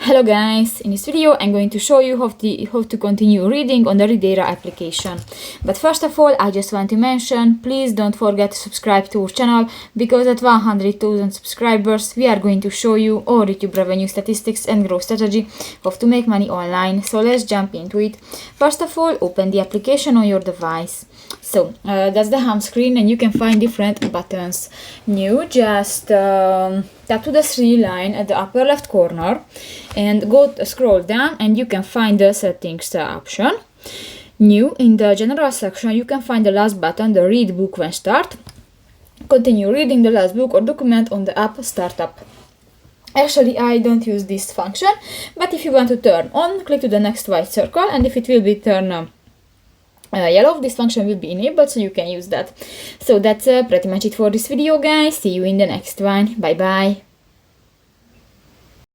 Hello guys, in this video I'm going to show you how to continue reading on the ReadEra application. But first of all, I just want to mention, please don't forget to subscribe to our channel, because at 100,000 subscribers we are going to show you all YouTube revenue statistics and growth strategy, how to make money online. So let's jump into it. First of all, open the application on your device. So that's the home screen, and you can find different buttons. New, just tap to the 3 line at the upper left corner and scroll down, and you can find the settings option. New, in the general section you can find the last button, the read book when start. Continue reading the last book or document on the app startup. Actually, I don't use this function, but if you want to turn on, click to the next white circle, and if it will be turned yellow, this function will be enabled, so you can use that. So that's pretty much it for this video, guys. See you in the next one. Bye bye.